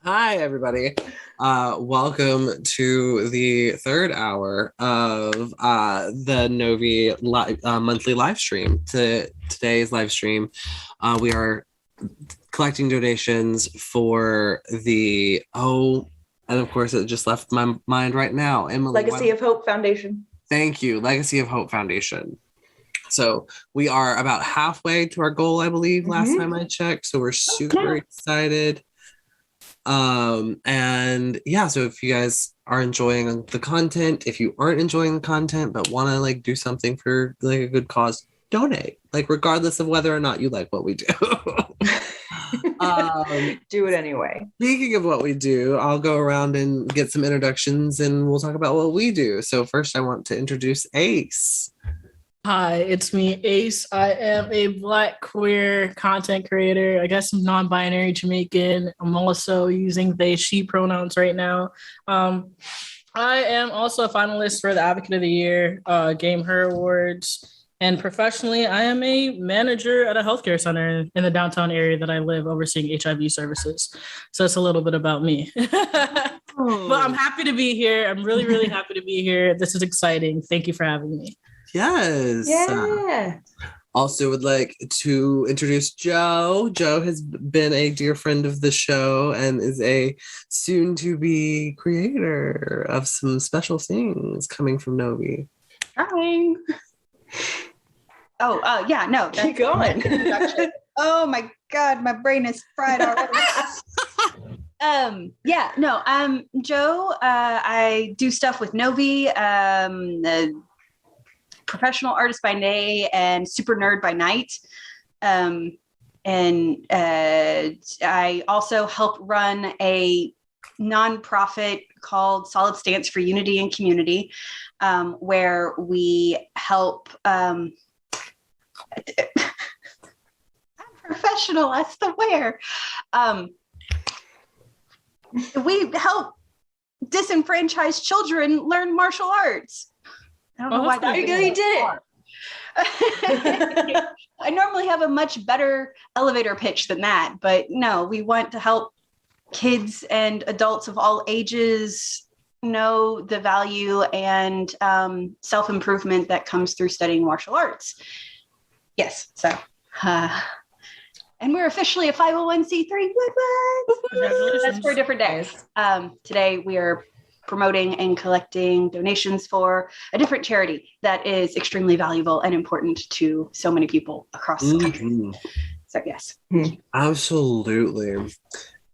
Hi, everybody. Welcome to the third hour of the Novi monthly live stream. Today's live stream, we are collecting donations for and of course, it just left my mind right now. Emily, Legacy of Hope Foundation. Thank you, Legacy of Hope Foundation. So we are about halfway to our goal, I believe, last time I checked. So we're super excited. And yeah, so if you guys are enjoying the content, if you aren't enjoying the content but want to do something for a good cause, donate, regardless of whether or not you like what we do. Do it anyway. Speaking of what we do, I'll go around and get some introductions and we'll talk about what we do. So first I want to introduce Ace. Hi, it's me, Ace. I am a Black queer content creator. I guess I'm non-binary Jamaican. I'm also using they, she pronouns right now. I am also a finalist for the Advocate of the Year Game Her Awards. And professionally, I am a manager at a healthcare center in the downtown area that I live, overseeing HIV services. So it's a little bit about me. But I'm happy to be here. I'm really, really happy to be here. This is exciting. Thank you for having me. Yes. Yeah. Also would like to introduce Joe. Joe has been a dear friend of the show and is a soon-to-be creator of some special things coming from Novi. Trying. Yeah, no. Keep going. Oh my God, my brain is fried already. I'm Joe. I do stuff with Novi. Professional artist by day and super nerd by night. I also help run a nonprofit called Solid Stance for Unity and Community, where we help professional, I swear. We help disenfranchised children learn martial arts. I don't know why that you did it. I normally have a much better elevator pitch than that, but no, we want to help kids and adults of all ages know the value and self-improvement that comes through studying martial arts. Yes, so and we're officially a 501c3. That's for a different day. Today we are promoting and collecting donations for a different charity that is extremely valuable and important to so many people across the country. So yes. Absolutely.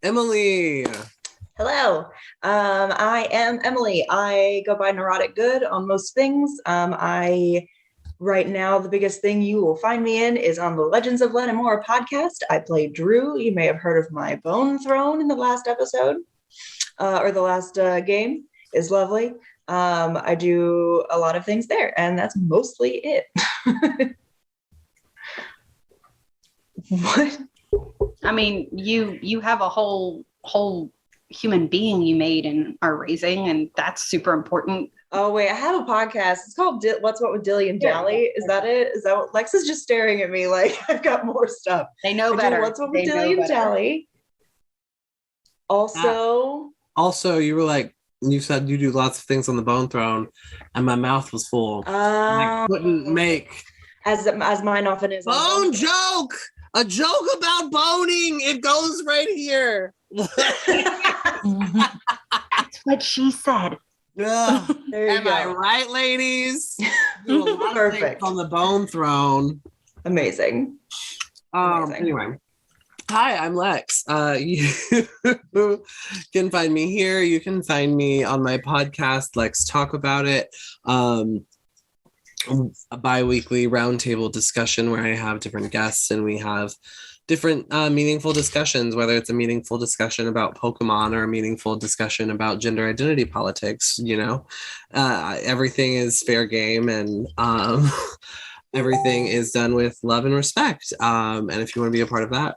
Emily. Hello. I am Emily. I go by Neurotic Good on most things. Right now, the biggest thing you will find me in is on the Legends of Len and More podcast. I play Drew. You may have heard of my Bone Throne in the last episode. Or the last game is lovely. I do a lot of things there, and that's mostly it. What? I mean, you have a whole human being you made and are raising, and that's super important. Oh wait, I have a podcast. It's called What's What with Dilly and Dally. Is that it? Is that what Lex is just staring at me like I've got more stuff? They know better. What's What with Dilly and Dally. Also, you were like, you said you do lots of things on the Bone Throne, and my mouth was full. I couldn't make as mine often is. Bone joke. A joke about boning. It goes right here. That's what she said. Yeah. There you Am go. I right, ladies? Do a lot of Perfect. things on the Bone Throne. Amazing. Anyway. Hi, I'm Lex. You can find me here. You can find me on my podcast, Lex Talk About It. A bi-weekly roundtable discussion where I have different guests and we have different meaningful discussions, whether it's a meaningful discussion about Pokemon or a meaningful discussion about gender identity politics. Everything is fair game and everything is done with love and respect. And if you want to be a part of that,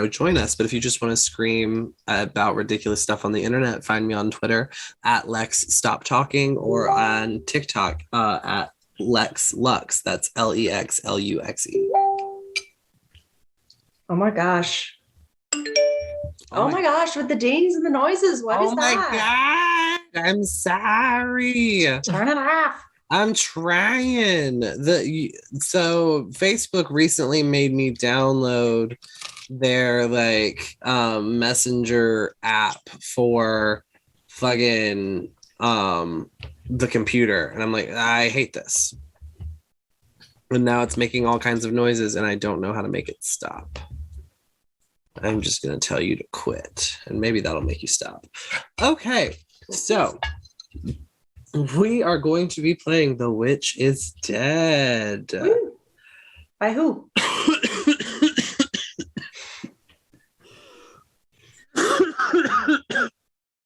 join us. But if you just want to scream about ridiculous stuff on the internet, find me on Twitter at Lex Stop Talking or on TikTok at Lex Lux. That's LEXLUXE. Oh my gosh. Oh my gosh, with the dings and the noises. What is Oh my that? God. I'm sorry. Turn it off. I'm trying. So Facebook recently made me download their like messenger app for fucking the computer, and I'm like, I hate this. And now it's making all kinds of noises and I don't know how to make it stop. I'm just going to tell you to quit, and maybe that'll make you stop. Okay, so we are going to be playing The Witch is Dead. Woo. By who?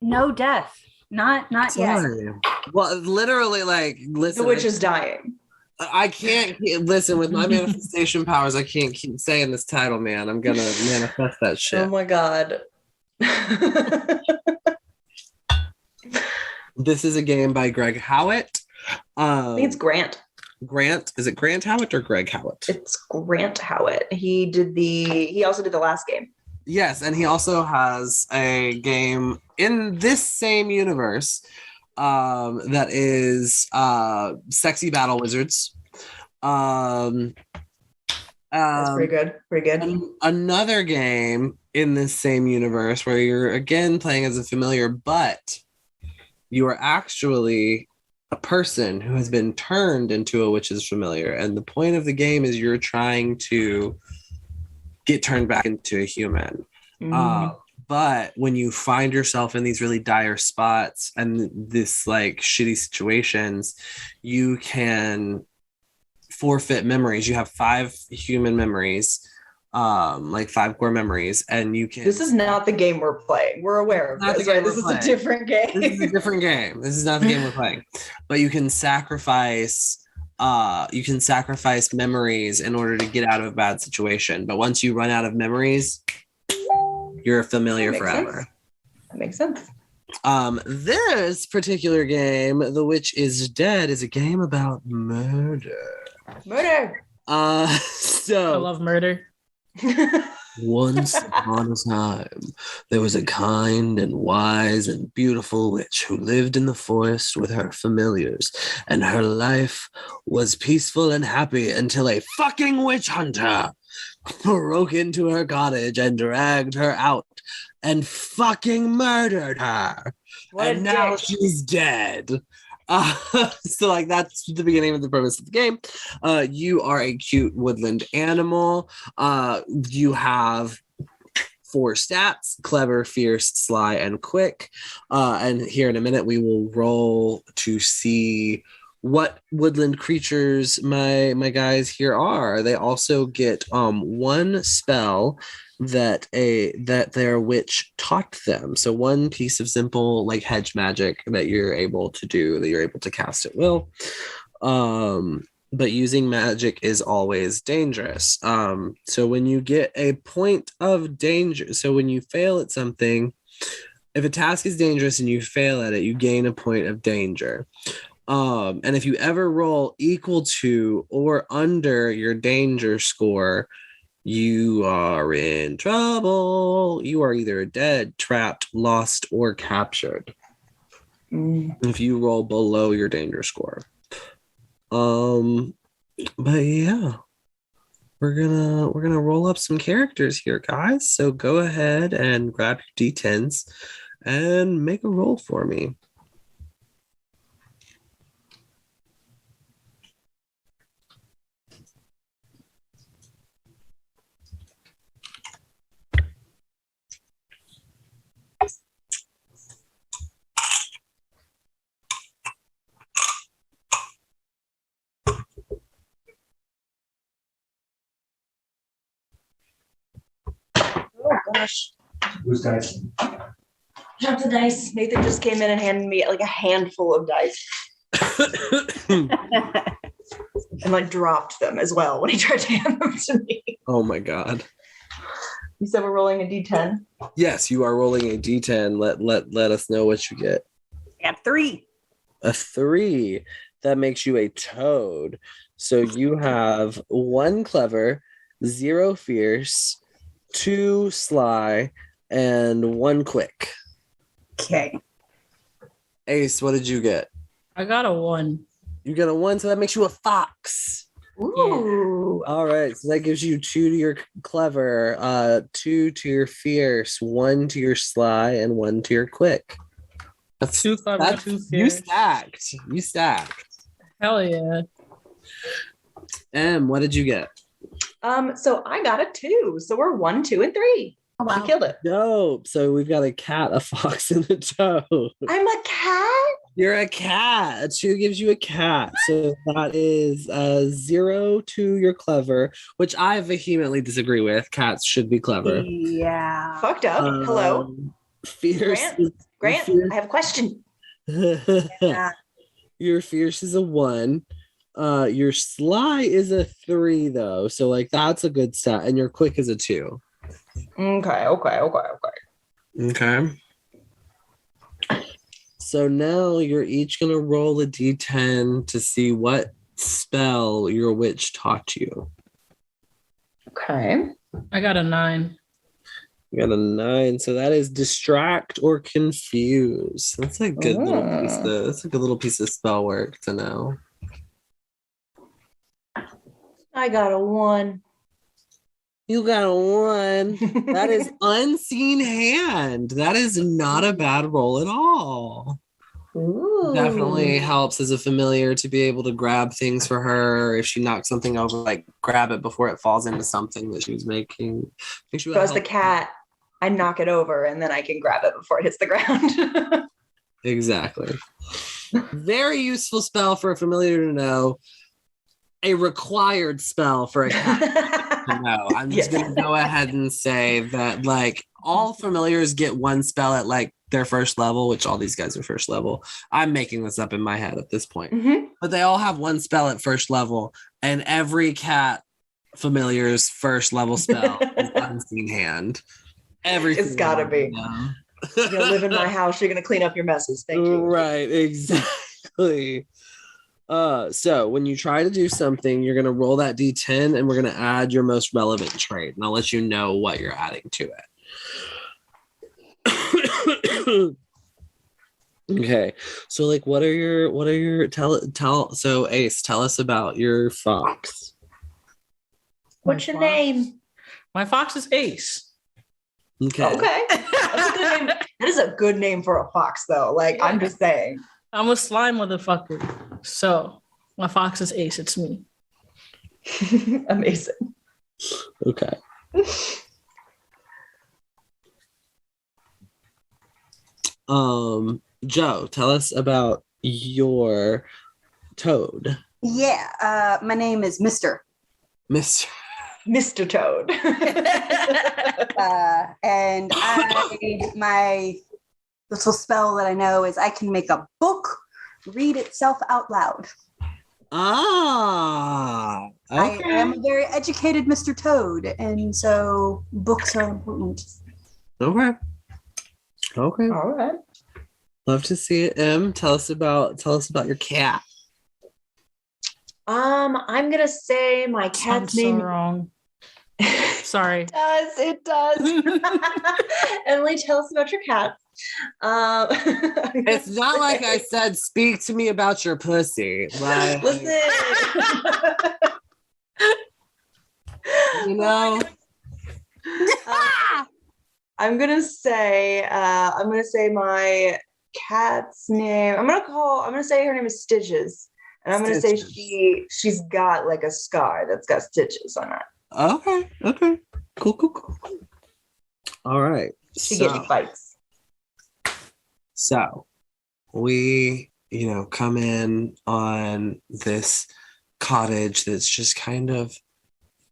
No death. Not yet. Sorry. Well, literally, like, listen. The witch is dying. I can't listen with my manifestation powers. I can't keep saying this title, man. I'm gonna manifest that shit. Oh my God. This is a game by Greg Howitt. I think it's Grant. Grant, is it Grant Howitt or Greg Howitt? It's Grant Howitt. He also did the last game. Yes, and he also has a game in this same universe that is Sexy Battle Wizards. That's pretty good. Pretty good. Another game in this same universe where you're again playing as a familiar, but you are actually a person who has been turned into a witch's familiar. And the point of the game is you're trying to get turned back into a human. But when you find yourself in these really dire spots and this like shitty situations, you can forfeit memories. You have 5 human memories, like 5 core memories, and you can. This is not the game we're playing. We're aware of this, right? This is a different game. This is a different game. This is not the game we're playing. But you can sacrifice. You can sacrifice memories in order to get out of a bad situation. But once you run out of memories, you're a familiar forever. That makes sense. This particular game, The Witch is Dead, is a game about murder. Murder. So I love murder. Once upon a time, there was a kind and wise and beautiful witch who lived in the forest with her familiars, and her life was peaceful and happy until a fucking witch hunter broke into her cottage and dragged her out and fucking murdered her. What and now she's dead. So like that's the beginning of the premise of the game. You are a cute woodland animal. You have 4 stats: clever, fierce, sly, and quick. And here in a minute we will roll to see what woodland creatures my guys here are. They also get 1 spell that their witch taught them. So 1 piece of simple like hedge magic that you're able to do, that you're able to cast at will. But using magic is always dangerous. So when you get a point of danger, so when you fail at something, if a task is dangerous and you fail at it, you gain a point of danger. And if you ever roll equal to or under your danger score, you are in trouble. You are either dead, trapped, lost, or captured. If you roll below your danger score. But yeah, we're gonna roll up some characters here, guys. So go ahead and grab your D10s and make a roll for me. Oh gosh. Who's dice? Drop the dice. Nathan just came in and handed me like a handful of dice. And like dropped them as well when he tried to hand them to me. Oh my god. You said we're rolling a D10. Yes, you are rolling a D10. Let us know what you get. I got 3. A 3. That makes you a toad. So you have 1 clever, 0 fierce, 2 sly, and 1 quick. Okay. Ace, what did you get? I got a 1. You got a 1, so that makes you a fox. Ooh. All right, so that gives you 2 to your clever, 2 to your fierce, 1 to your sly, and 1 to your quick. That's 2 clever, 2 you fierce. You stacked. Hell yeah. What did you get? So I got a 2. So we're 1, 2, and 3. Oh, wow. You killed it. Dope. So we've got a cat, a fox, and a toad. I'm a cat. You're a cat. A 2 gives you a cat. So that is 0 to your clever, which I vehemently disagree with. Cats should be clever. Yeah. Fucked up. Hello. Fierce. Grant, I have a question. Yeah. Your fierce is a 1. Your sly is a 3, though. So like that's a good stat. And your quick is a 2. Okay. Okay. So now you're each gonna roll a d10 to see what spell your witch taught you. Okay. I got a 9. You got a 9, so that is distract or confuse. That's a good little piece of spell work to know. I got a 1. You got a 1. That is unseen hand. That is not a bad roll at all. Ooh. Definitely helps as a familiar to be able to grab things for her. If she knocks something over, like grab it before it falls into something that she was making. So as the cat, I knock it over and then I can grab it before it hits the ground. Exactly. Very useful spell for a familiar to know. A required spell for a cat to know. I'm just going to go ahead and say that like all familiars get 1 spell at like their first level, which all these guys are first level. I'm making this up in my head at this point. Mm-hmm. But they all have 1 spell at first level, and every cat familiar's first level spell is unseen hand. Everything. It's gotta be. You're gonna live in my house, you're gonna clean up your messes. Thank you. Right, exactly. So when you try to do something, you're gonna roll that d10 and we're gonna add your most relevant trait, and I'll let you know what you're adding to it. Okay, so like what are your so Ace, tell us about your fox. What's your name? My fox is Ace. Okay. That's a good name. That is a good name for a fox, though. Like, I'm just saying. I'm a slime motherfucker. So my fox is Ace. It's me. Amazing. Okay. Joe, tell us about your toad. Yeah. My name is Mr. Mr. Toad. And my little spell that I know is I can make a book read itself out loud. Ah, okay. I am a very educated Mr. Toad, and so books are important. Okay. All right. Love to see it. Tell us about your cat. I'm gonna say my cat's Sounds so name. wrong. Sorry. It does. Emily, tell us about your cat. It's not like I said, speak to me about your pussy. Like, Listen. you know. I'm gonna say my cat's name. I'm gonna say her name is Stitches. And I'm gonna say she's got like a scar that's got stitches on it. Okay. Cool. All right. She gives you bites. So we, come in on this cottage that's just kind of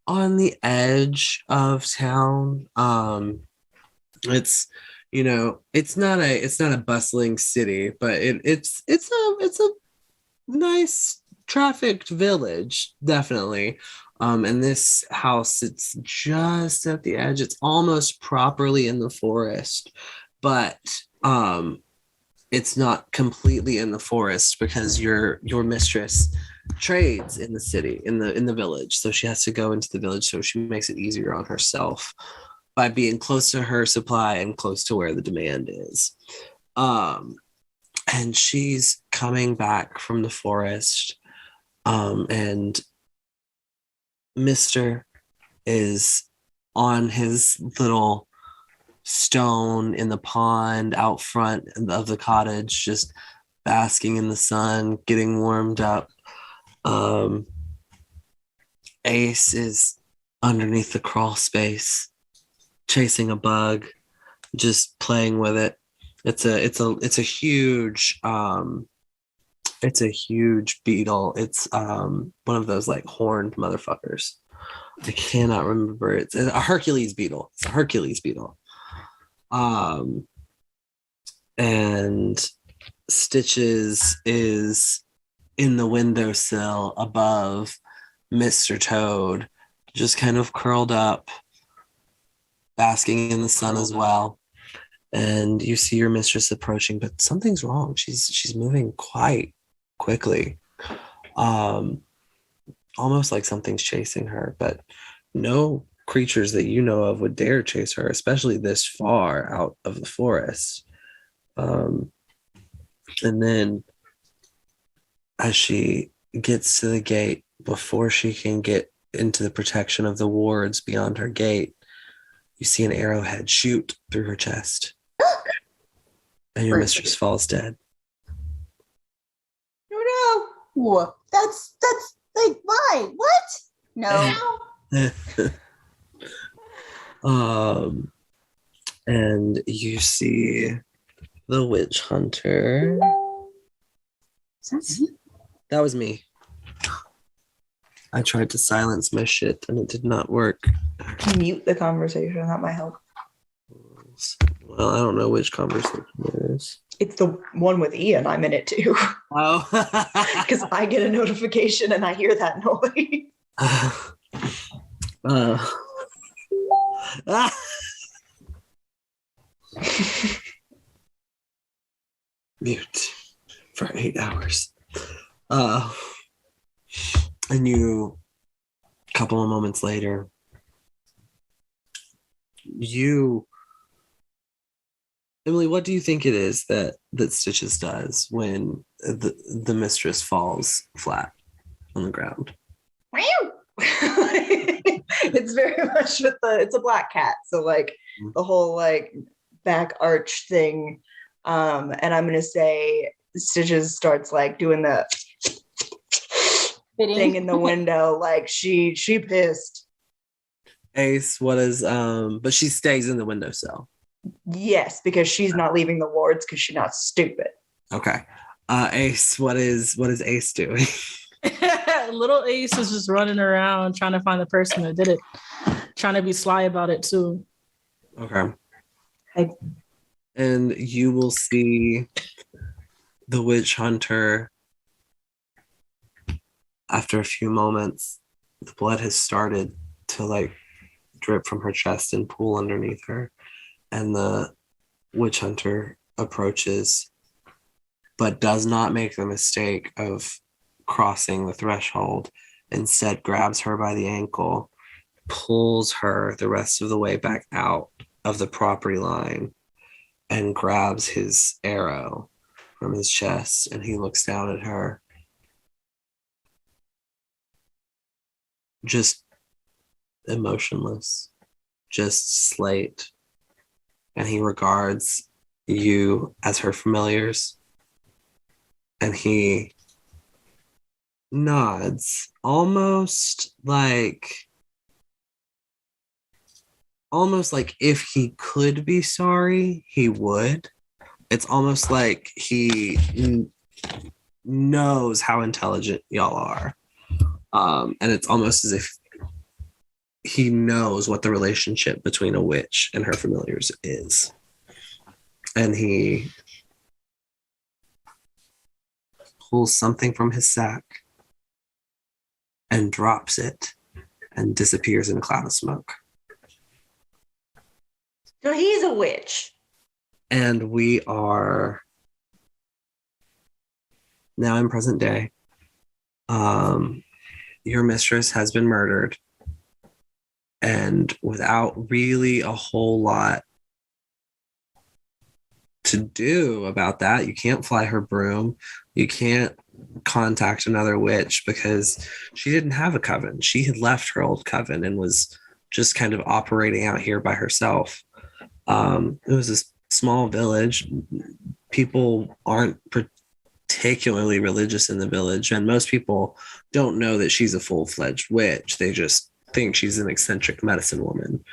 on the edge of town. It's it's not a bustling city, but it's a nice trafficked village, definitely. And this house, it's just at the edge. It's almost properly in the forest, but it's not completely in the forest because your mistress trades in the city, in the village. So she has to go into the village, so she makes it easier on herself. by being close to her supply and close to where the demand is. And she's coming back from the forest, and Mr. is on his little stone in the pond out front of the cottage, just basking in the sun, getting warmed up. Ace is underneath the crawl space, chasing a bug, just playing with it. It's a huge beetle. It's one of those like horned motherfuckers. I cannot remember. It's a Hercules beetle. It's a Hercules beetle. And Stitches is in the windowsill above Mr. Toad, just kind of curled up, basking in the sun as well. And you see your mistress approaching, but something's wrong. She's moving quite quickly. Almost like something's chasing her, but no creatures that you know of would dare chase her, especially this far out of the forest. And then as she gets to the gate, before she can get into the protection of the wards beyond her gate, you see an arrowhead shoot through her chest. And your mistress falls dead. No. That's like, why? What? No. And you see the witch hunter. That was me. I tried to silence my shit and it did not work. Mute the conversation. That might help. Well, I don't know which conversation it is. It's the one with Ian. I'm in it too. Oh. Because I get a notification and I hear that noise. Mute for 8 hours. And you, a couple of moments later, Emily, what do you think it is that Stitches does when the mistress falls flat on the ground? It's very much with it's a black cat, so like the whole like back arch thing, and I'm gonna say Stitches starts like doing the thing in the window, like she pissed. Ace, what is but she stays in the windowsill. Yes, because she's not leaving the wards because she's not stupid. Okay. Ace, what is Ace doing? Little Ace is just running around trying to find the person that did it, trying to be sly about it too. Okay. And you will see the witch hunter. After a few moments, the blood has started to like drip from her chest and pool underneath her. And the witch hunter approaches, but does not make the mistake of crossing the threshold. Instead, grabs her by the ankle, pulls her the rest of the way back out of the property line, and grabs his arrow from his chest. And he looks down at her, just emotionless, just slate. And he regards you as her familiars. And he nods, almost like if he could be sorry, he would. It's almost like he knows how intelligent y'all are. And it's almost as if he knows what the relationship between a witch and her familiars is. And he pulls something from his sack and drops it and disappears in a cloud of smoke. So he's a witch. And we are now in present day. Your mistress has been murdered. And without really a whole lot to do about that, you can't fly her broom. You can't contact another witch because she didn't have a coven. She had left her old coven and was just kind of operating out here by herself. It was a small village. People aren't particularly religious in the village, and most people don't know that she's a full-fledged witch. They just think she's an eccentric medicine woman.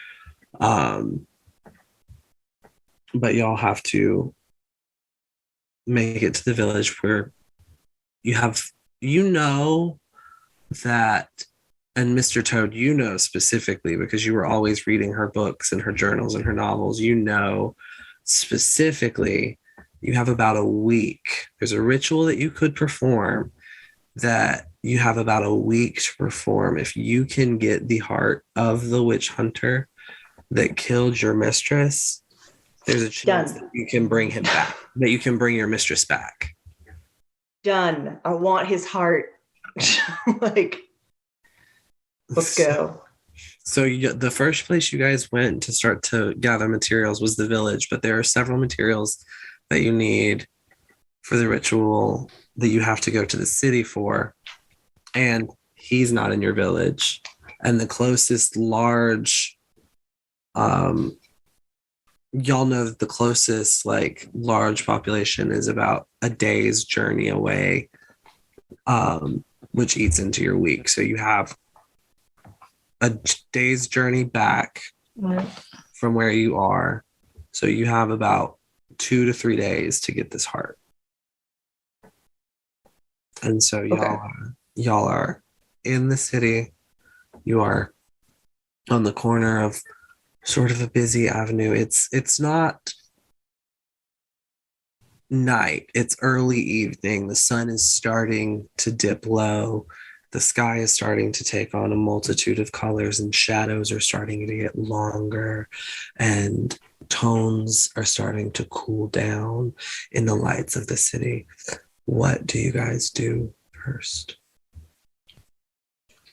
But y'all have to make it to the village where you know that, and Mr. Toad, you know specifically because you were always reading her books and her journals and her novels, you know specifically you have about a week. There's a ritual that you could perform that you have about a week to perform. If you can get the heart of the witch hunter that killed your mistress, there's a chance that you can bring him back, that you can bring your mistress back. Done. I want his heart. Like, let's go. So the first place you guys went to start to gather materials was the village, but there are several materials that you need for the ritual that you have to go to the city for. And he's not in your village. And the closest large, y'all know that the closest like large population is about a day's journey away, which eats into your week. So you have a day's journey back from where you are. So you have about 2 to 3 days to get this heart. And so y'all are in the city. You are on the corner of sort of a busy avenue. It's not night, it's early evening. The sun is starting to dip low. The sky is starting to take on a multitude of colors, and shadows are starting to get longer, and tones are starting to cool down in the lights of the city. What do you guys do first?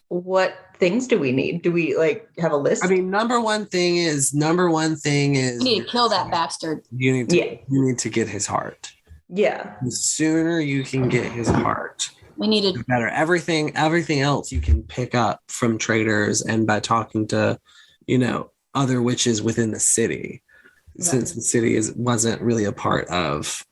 What things do we need? Do we like have a list? I mean, number one thing is We need to kill that bastard. You need to get his heart. Yeah. The sooner you can get his heart, We needed the better. Everything else you can pick up from traders and by talking to, other witches within the city, since the city wasn't really a part of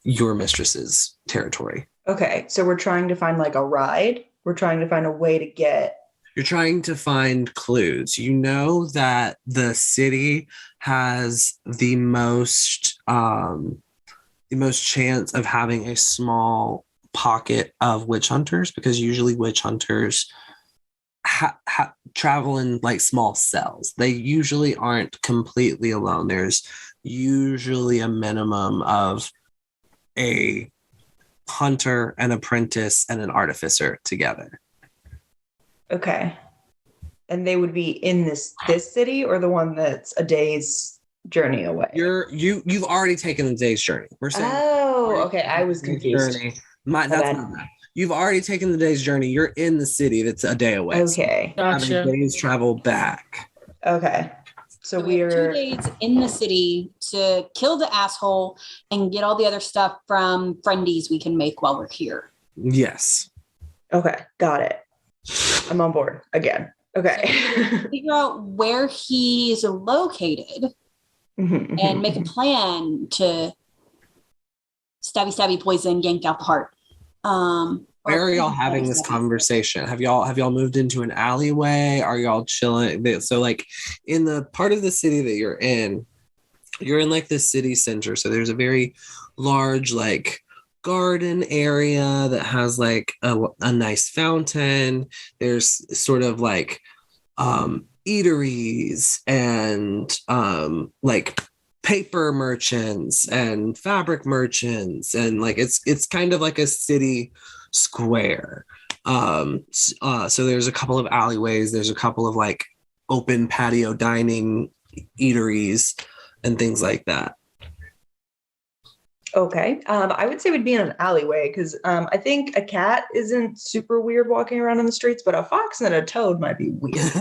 your mistress's territory. Okay, so we're trying to find like a ride. We're trying to find a way to get. You're trying to find clues. You know that the city has the most chance of having a small pocket of witch hunters, because usually witch hunters travel in like small cells. They usually aren't completely alone. There's usually a minimum of a hunter, an apprentice, and an artificer together. Okay. And they would be in this city, or the one that's a day's journey away? You've already taken the day's journey. We're saying. Oh, okay. I was confused. That's not that. You've already taken the day's journey. You're in the city that's a day away. Okay. So Gotcha. having a day's travel back. Okay. So we have we're 2 days in the city to kill the asshole and get all the other stuff from friendies we can make while we're here. Yes. okay. Got it. I'm on board again. Okay. Figure out where he's located and make a plan to stabby poison, yank out the heart. Where are y'all having this conversation? Have y'all moved into an alleyway? Are y'all chilling? So like in the part of the city that you're in like the city center. So there's a very large like garden area that has like a nice fountain. There's sort of like eateries and like paper merchants and fabric merchants, and like it's kind of like a city square. So there's a couple of alleyways, there's a couple of like open patio dining eateries and things like that. Okay. I would say we'd be in an alleyway because I think a cat isn't super weird walking around in the streets, but a fox and a toad might be weird.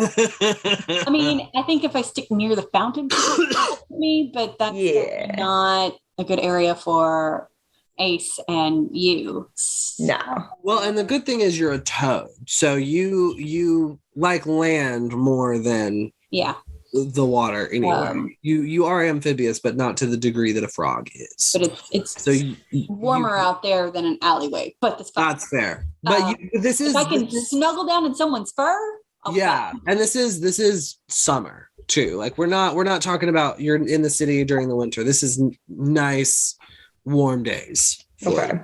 I mean, I think if I stick near the fountain, people can look at me, but that's Yeah. not a good area for Ace and you. No. Well, and the good thing is you're a toad, so you like land more than Yeah. the water anyway. You are amphibious, but not to the degree that a frog is. But it's so warmer out there than an alleyway. But that's fine. That's fair. But this is if I can snuggle down in someone's fur. Yeah, and this is summer too. Like we're not talking about you're in the city during the winter. This is nice, warm days. Okay.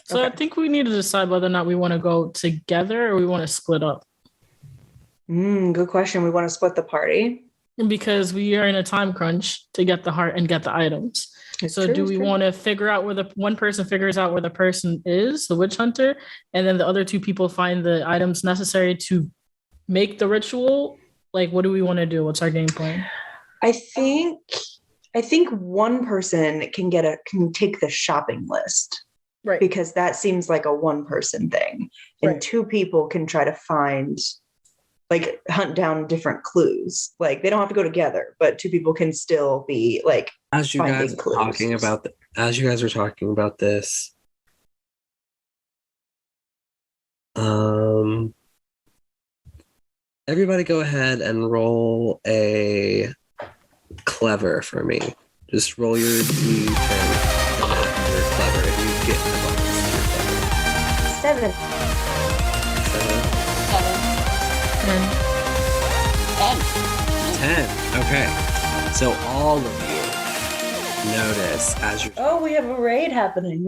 So I think we need to decide whether or not we want to go together or we want to split up. Good question. We want to split the party because we are in a time crunch to get the heart and get the items. Do we want to figure out where the one person figures out where the person is, the witch hunter, and then the other two people find the items necessary to make the ritual? Like, what do we want to do? What's our game plan? I think one person can take the shopping list. Right. Because that seems like a one person thing. And two people can try to hunt down different clues. Like they don't have to go together, but two people can still be like as you guys are talking about as you guys were talking about this. Everybody go ahead and roll a clever for me. Just roll your D10 and your clever. If you get the bonus, your clever. 7. 10. Okay. So all of you notice as you're... Oh, we have a raid happening.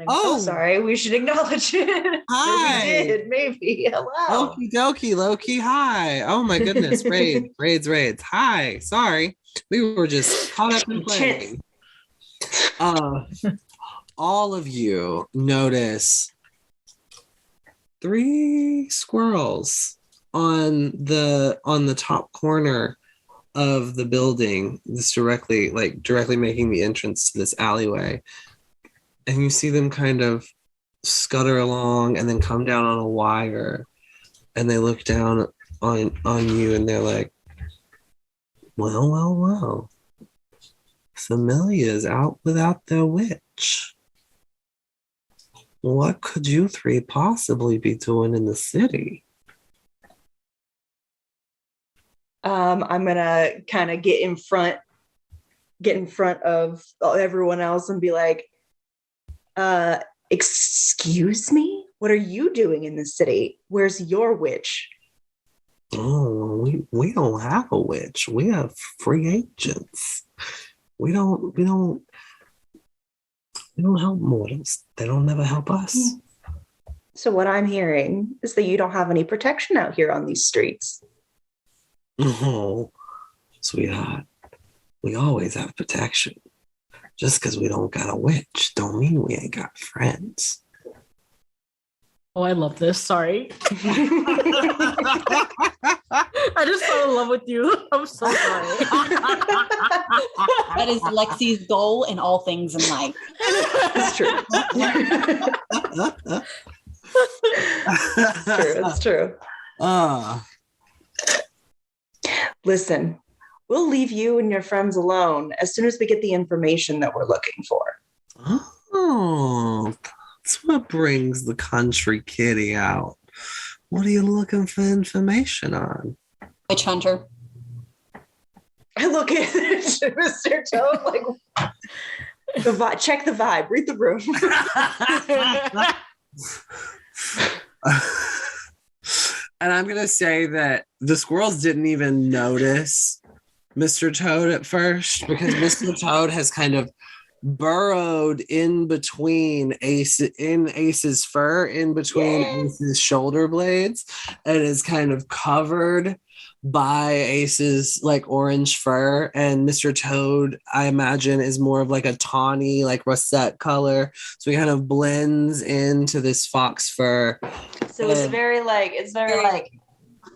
Oh, sorry. We should acknowledge it. Hi. We did, maybe. Hello. Okie dokie, Loki. Hi. Oh my goodness. Raids. Hi. Sorry. We were just caught up in playing. All of you notice 3 squirrels on the top corner of the building. This directly making the entrance to this alleyway, and you see them kind of scutter along and then come down on a wire, and they look down on you and they're like, well, Familia's out without their witch. What could you 3 possibly be doing in the city? I'm gonna kind of get in front of everyone else and be like, excuse me? What are you doing in the city? Where's your witch? Oh, we don't have a witch. We have free agents. We don't help mortals. They don't never help us. So what I'm hearing is that you don't have any protection out here on these streets. Oh, sweetheart, we always have protection. Just because we don't got a witch don't mean we ain't got friends. Oh, I love this. Sorry. I just fell in love with you. I'm so sorry. That is Lexi's goal in all things in life. It's true. It's true. Listen, we'll leave you and your friends alone as soon as we get the information that we're looking for. Oh, that's what brings the country kitty out. What are you looking for information on? Witch hunter. I look at Mr. Toad like, check the vibe, read the room. And I'm going to say that the squirrels didn't even notice Mr. Toad at first because Mr. Toad has kind of burrowed in between Ace's fur, in between Ace's shoulder blades, and is kind of covered by Ace's like orange fur. And Mr. Toad, I imagine, is more of like a tawny, like russet color. So he kind of blends into this fox fur. So it's very like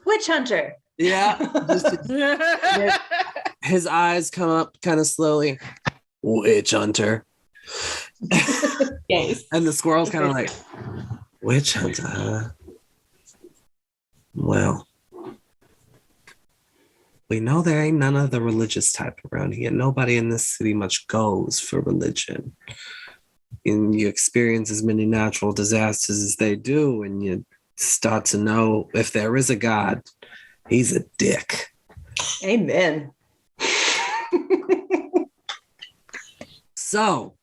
witch hunter. Yeah. His eyes come up kind of slowly. witch hunter. Yes. And the squirrel's kind of like, witch hunter, huh? Well, we know there ain't none of the religious type around here. Nobody in this city much goes for religion. And you experience as many natural disasters as they do, and you start to know if there is a God, he's a dick. Amen. So,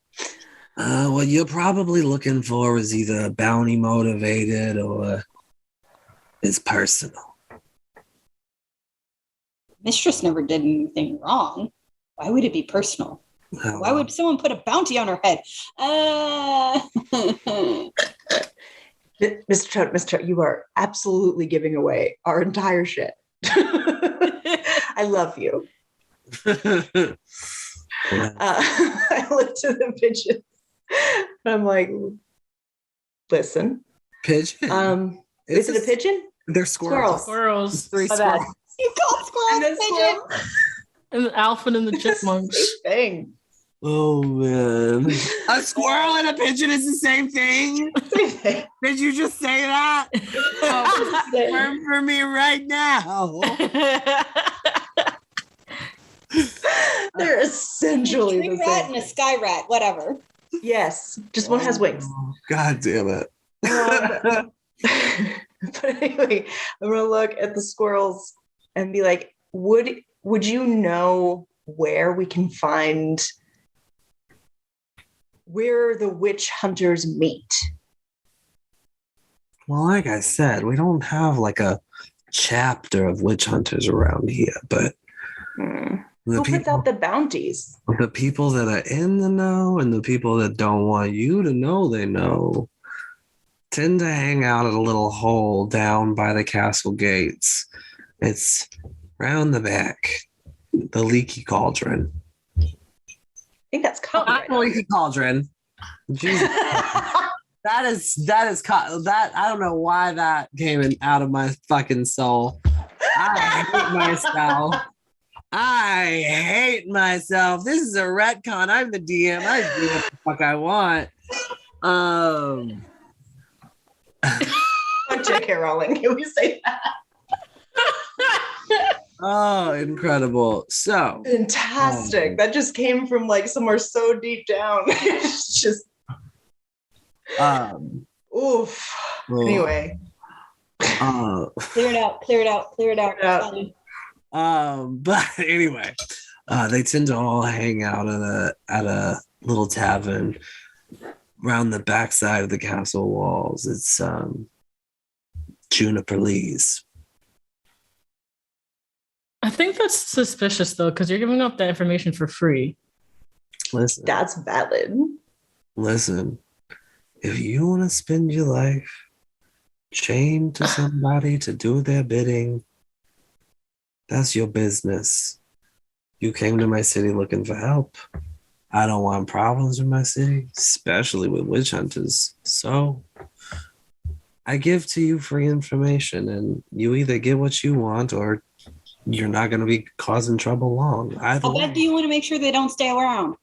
what you're probably looking for is either bounty motivated or is personal. Mistress never did anything wrong. Why would it be personal? Why would someone put a bounty on her head? Mr. Trout, you are absolutely giving away our entire shit. I love you. I look to the pigeons and I'm like, listen. Pigeon? Is it a pigeon? They're squirrels. Squirrels. Three My bad. squirrels. You called squirrels pigeon. And Alfred and the Chipmunks. Same thing. Oh man. A squirrel and a pigeon is the same thing? Same thing. Did you just say that? Confirm for me right now. They're essentially Tree the rat same. and a sky rat, whatever. Yes, just one has wings. God damn it. But anyway, I'm gonna look at the squirrels and be like, would you know where we can find where the witch hunters meet? Well, like I said, we don't have like a chapter of witch hunters around here, but Who puts out the bounties? the people that are in the know and the people that don't want you to know they know tend to hang out at a little hole down by the castle gates. It's round the back, the leaky cauldron. I think that's copyright. Not leaky cauldron. Jesus. That I don't know why that came out of my fucking soul. I hate myself. I hate myself. This is a retcon. I'm the DM. I do what the fuck I want. J.K. Rowling, can we say that? Oh, incredible. So Fantastic. That just came from like somewhere so deep down. It's just oof. Anyway. Clear it out. But anyway, they tend to all hang out at a little tavern around the backside of the castle walls. It's Juniper Lee's. I think that's suspicious though, because you're giving up that information for free. Listen, That's valid. listen. If you want to spend your life chained to somebody to do their bidding, that's your business. You came to my city looking for help. I don't want problems in my city, especially with witch hunters. So I give to you free information, and you either get what you want or you're not going to be causing trouble long. Either How bad way. do you want to make sure they don't stay around?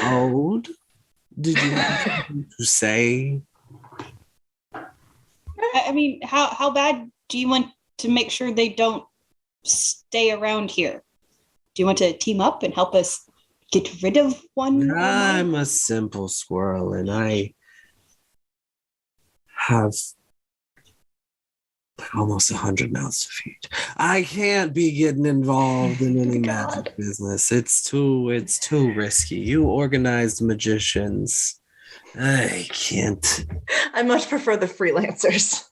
Old? Did you have something to say? I mean, how bad do you want to make sure they don't stay around here? Do you want to team up and help us get rid of one? I'm a simple squirrel, and I have almost 100 mouths to feed. I can't be getting involved in any magic business. It's too risky. You organized magicians. I can't. I much prefer the freelancers.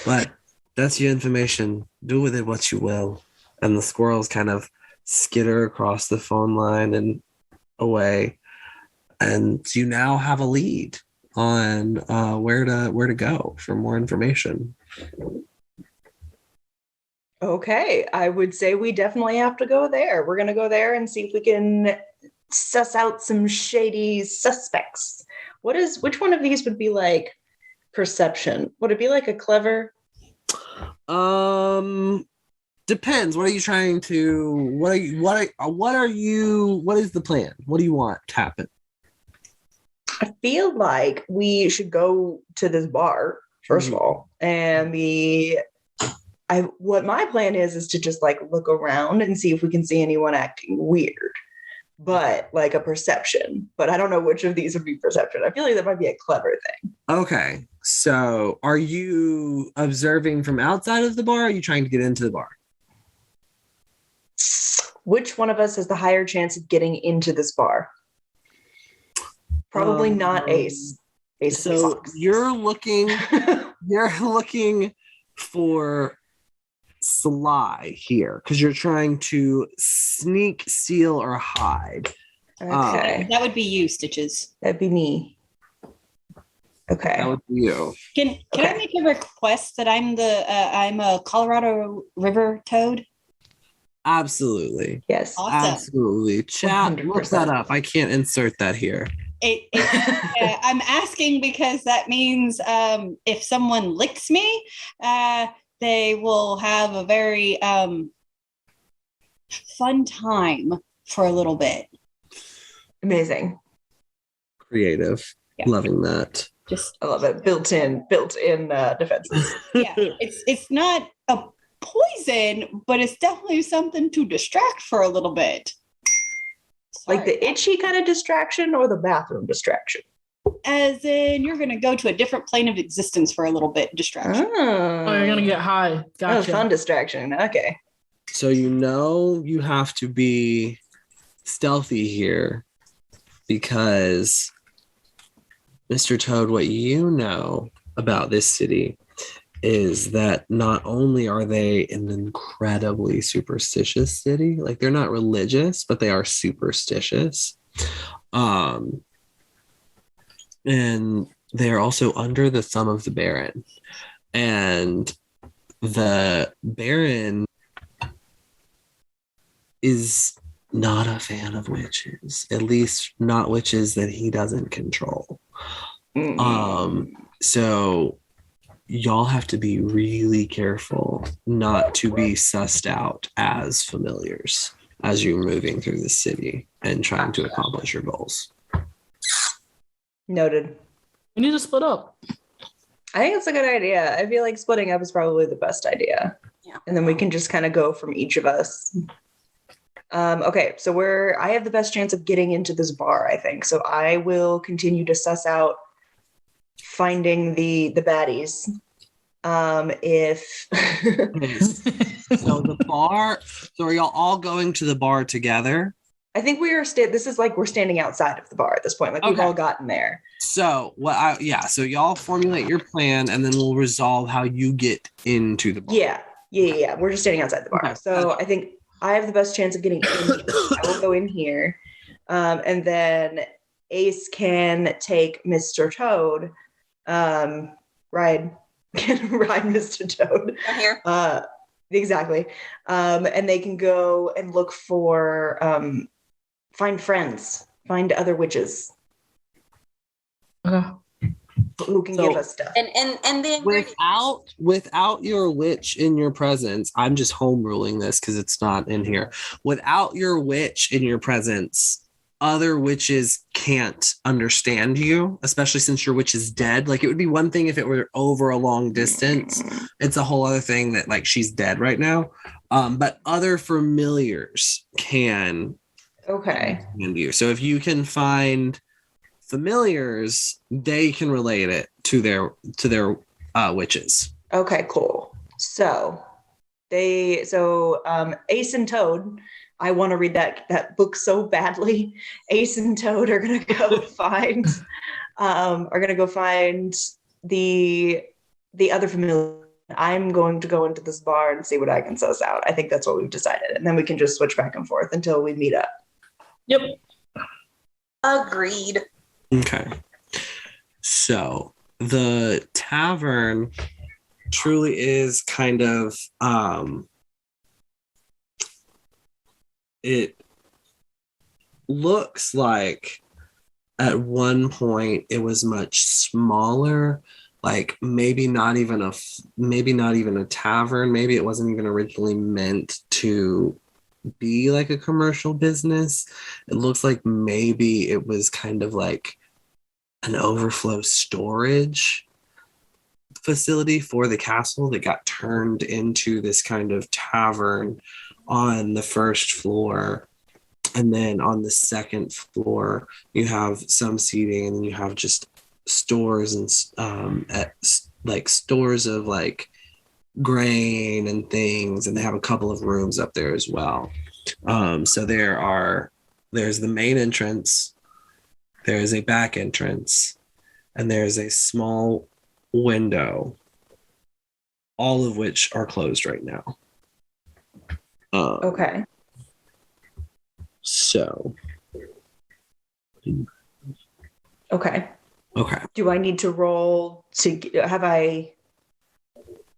But that's your information. Do with it what you will. And the squirrels kind of skitter across the phone line and away. And you now have a lead on where to go for more information. Okay, I would say we definitely have to go there. We're going to go there and see if we can suss out some shady suspects. Which one of these would be like perception? Would it be like a clever? Depends. What are you trying to? What is the plan? What do you want to happen? I feel like we should go to this bar first of all, and what my plan is to just like look around and see if we can see anyone acting weird, but like a perception. But I don't know which of these would be perception. I feel like that might be a clever thing. Okay, so are you observing from outside of the bar? Or are you trying to get into the bar? Which one of us has the higher chance of getting into this bar? Probably not Ace. Ace So you're looking for Sly here because you're trying to sneak, steal, or hide. Okay. That would be you, Stitches. That'd be me. Okay. That would be you. Can I make a request that I'm a Colorado River toad? Absolutely. Yes. Awesome. Absolutely. Chat, look 100%. that up. I can't insert that here. I'm asking because that means if someone licks me, they will have a very fun time for a little bit. Amazing. Creative. Yeah. Loving that. I love it. Built-in defenses. Yeah, it's not a poison, but it's definitely something to distract for a little bit. Sorry. Like the itchy kind of distraction or the bathroom distraction? As in, you're going to go to a different plane of existence for a little bit. Distraction. Oh, you're gonna get high. Gotcha. Fun distraction. Okay. So you have to be stealthy here because Mr. Toad, what you know about this city is that not only are they an incredibly superstitious city, like they're not religious, but they are superstitious. And they're also under the thumb of the Baron. And the Baron is not a fan of witches, at least not witches that he doesn't control. So y'all have to be really careful not to be sussed out as familiars as you're moving through the city and trying to accomplish your goals. Noted. We need to split up. I think it's a good idea. I feel like splitting up is probably the best idea. Yeah. And then we can just kind of go from each of us. Okay, so I have the best chance of getting into this bar, I think. So I will continue to suss out finding the baddies. If So the bar, so are y'all all going to the bar together? I think this is like we're standing outside of the bar at this point. Like we've all gotten there. So so y'all formulate your plan and then we'll resolve how you get into the bar. Yeah. We're just standing outside the bar. Okay. So I think I have the best chance of getting in. I will go in here. And then Ace can take Mr. Toad, ride Mr. Toad. Right here. Exactly. And they can go and look for, find friends, find other witches who can give us stuff. And the without your witch in your presence, I'm just home ruling this because it's not in here. Without your witch in your presence, other witches can't understand you, especially since your witch is dead. Like it would be one thing if it were over a long distance. It's a whole other thing that like she's dead right now. But other familiars can understand you. So if you can find familiars, they can relate it to their witches. Okay, cool. So Ace and Toad, I want to read that book so badly. Ace and Toad are gonna go find the other familiar. I'm going to go into this bar and see what I can suss out. I think that's what we've decided, and then we can just switch back and forth until we meet up. Yep. agreed. Okay. So the tavern truly is kind of it looks like at one point it was much smaller, like maybe not even a tavern. Maybe it wasn't even originally meant to be like a commercial business. It looks like maybe it was kind of like an overflow storage facility for the castle that got turned into this kind of tavern on the first floor. And then on the second floor, you have some seating, and then you have just stores and like stores of like grain and things. And they have a couple of rooms up there as well. So there's the main entrance, there is a back entrance, and there's a small window, all of which are closed right now. Okay. So. Okay. Okay. Do I need to roll to, am I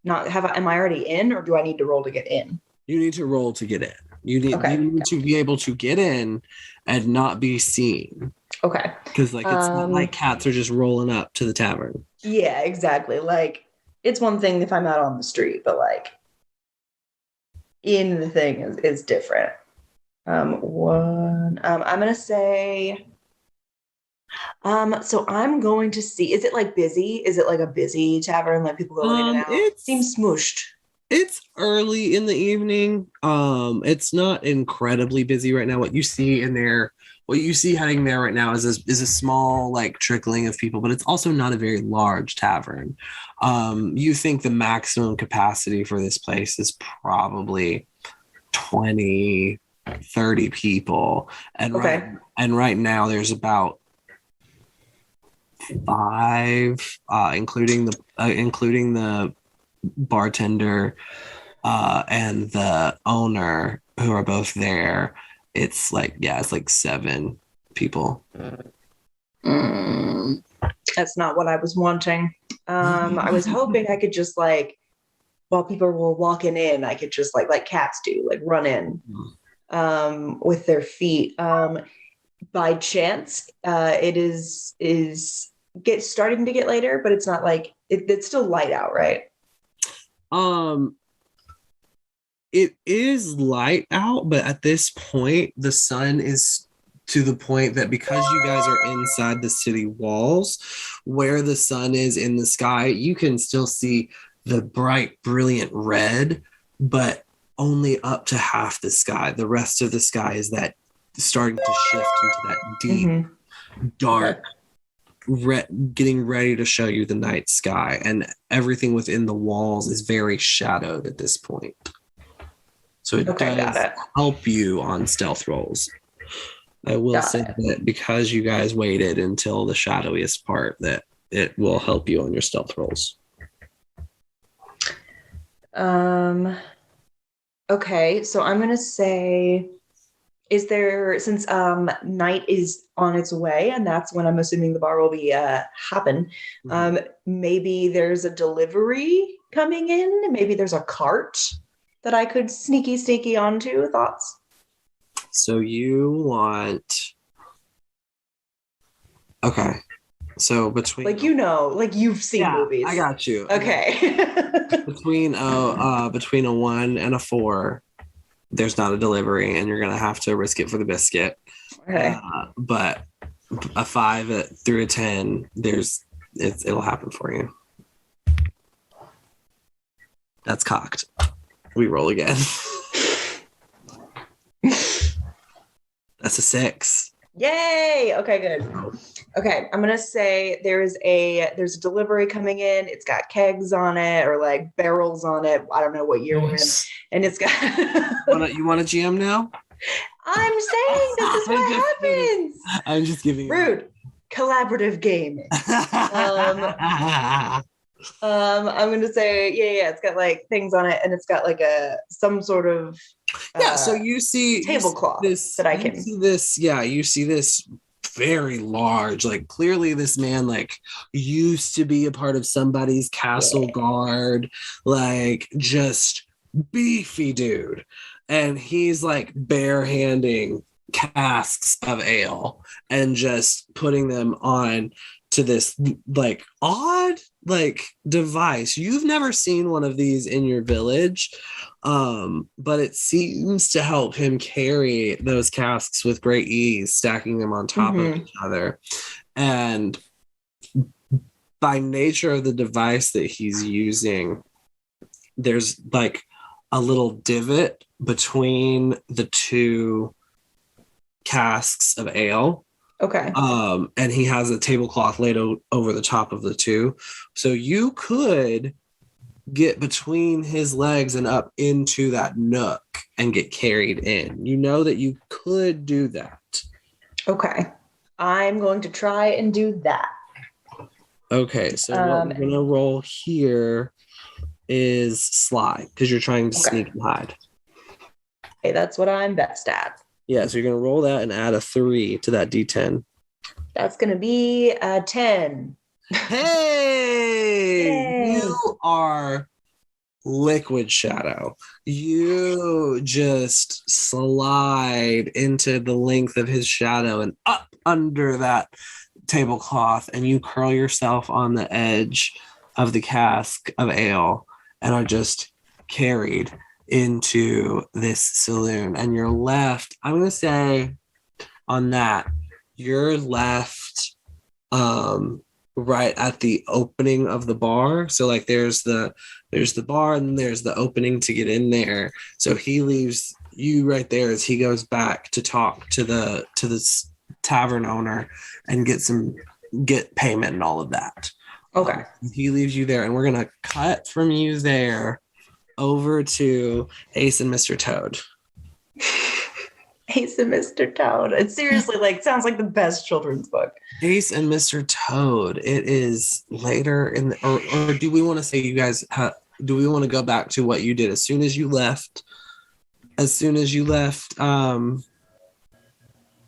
already in, or do I need to roll to get in? You need to roll to get in. You need Okay. you need to be able to get in and not be seen. Okay. Because like it's not like cats are just rolling up to the tavern. Yeah, exactly. Like, it's one thing if I'm out on the street, but like in the thing is different. I'm gonna say so I'm going to see, is it like busy? Is it like a busy tavern, like people go in and out? It seems smooshed. It's early in the evening. It's not incredibly busy right now. What you see heading there right now is a small like trickling of people, but it's also not a very large tavern. You think the maximum capacity for this place is probably 20, 30 people. And right now there's about 5, including the bartender and the owner, who are both there. It's like 7 people. That's not what I was wanting. I was hoping I could just like, while people were walking in, I could just like cats do, like run in with their feet. By chance, it is starting to get later, but it's not like it's still light out, right? It is light out, but at this point, the sun is to the point that because you guys are inside the city walls, where the sun is in the sky, you can still see the bright, brilliant red, but only up to half the sky. The rest of the sky is that starting to shift into that deep, dark, getting ready to show you the night sky, and everything within the walls is very shadowed at this point. So it does help you on stealth rolls. I will say that because you guys waited until the shadowiest part, that it will help you on your stealth rolls. Okay, so I'm gonna say, is there, since night is on its way, and that's when I'm assuming the bar will be happen, maybe there's a delivery coming in, maybe there's a cart that I could sneaky onto. Thoughts? So you want, okay, so between, like, like you've seen movies. I got you. Okay. between a 1 and a 4, there's not a delivery, and you're gonna have to risk it for the biscuit. Okay. But a 5 through a 10, it'll happen for you. That's cocked. We roll again. That's a 6. Yay! Okay, good. Okay, I'm gonna say there's a delivery coming in. It's got kegs on it, or like barrels on it. I don't know what year we're in, and it's got. You want a GM now? I'm saying this is what happens. I'm just giving rude. Collaborative gaming. I'm gonna say, yeah, it's got like things on it, and it's got like some sort of so you see tablecloth that I can see this. Yeah, you see this very large, like clearly this man like used to be a part of somebody's castle guard, like just beefy dude, and he's like barehanding casks of ale and just putting them on to this like odd like device. You've never seen one of these in your village, but it seems to help him carry those casks with great ease, stacking them on top of each other. And by nature of the device that he's using, there's like a little divot between the two casks of ale. Okay. And he has a tablecloth laid over the top of the two. So you could get between his legs and up into that nook and get carried in. You know that you could do that. Okay. I'm going to try and do that. Okay, so what we're going to roll here is slide, because you're trying to sneak and hide. Okay, that's what I'm best at. Yeah, so you're going to roll that and add a 3 to that D10. That's going to be a 10. Hey! Yay. You are liquid shadow. You just slide into the length of his shadow and up under that tablecloth, and you curl yourself on the edge of the cask of ale and are just carried into this saloon. And you're left, I'm going to say on that, you're left right at the opening of the bar. So like there's the bar and then there's the opening to get in there. So he leaves you right there as he goes back to talk to the tavern owner and get payment and all of that. Okay. He leaves you there, and we're gonna cut from you there over to Ace and Mr. Toad. Ace and Mr. Toad. It seriously sounds like the best children's book. Ace and Mr. Toad. It is later in the, or do we want to say you guys do we want to go back to what you did as soon as you left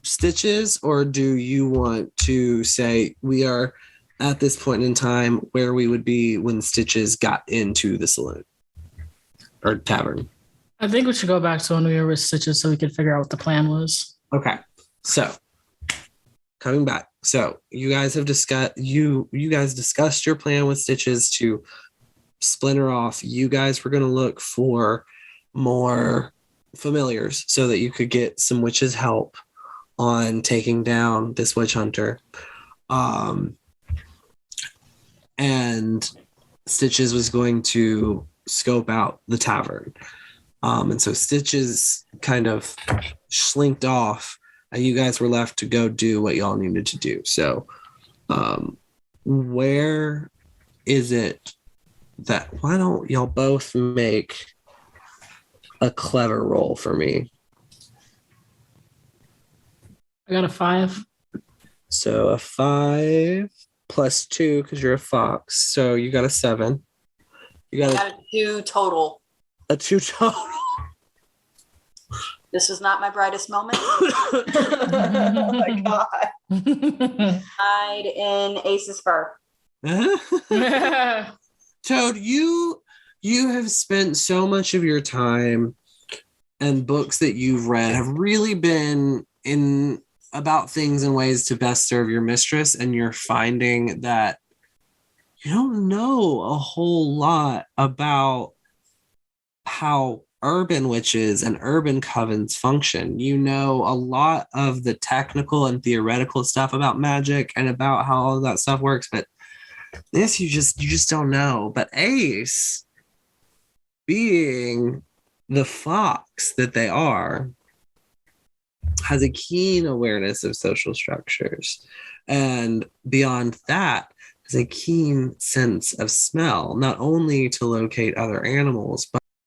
Stitches, or do you want to say we are at this point in time where we would be when Stitches got into the saloon or tavern? I think we should go back to when we were with Stitches so we could figure out what the plan was. Okay. So coming back. So you guys have discussed you guys discussed your plan with Stitches to splinter off. You guys were going to look for more familiars so that you could get some witches' help on taking down this witch hunter. And Stitches was going to scope out the tavern. And so Stitches kind of slinked off, and you guys were left to go do what y'all needed to do. So where is it that, why don't y'all both make a clever roll for me? I got a 5. So a 5 plus 2 because you're a fox. So you got a 7. You got a 2 total. A 2 total. This is not my brightest moment. Oh my God. Hide in Ace's fur. Toad, you have spent so much of your time, and books that you've read have really been in about things and ways to best serve your mistress, and you're finding that you don't know a whole lot about how urban witches and urban covens function. You know a lot of the technical and theoretical stuff about magic and about how all of that stuff works, but this you just don't know. But Ace, being the fox that they are, has a keen awareness of social structures, and beyond that has a keen sense of smell, not only to locate other animals, but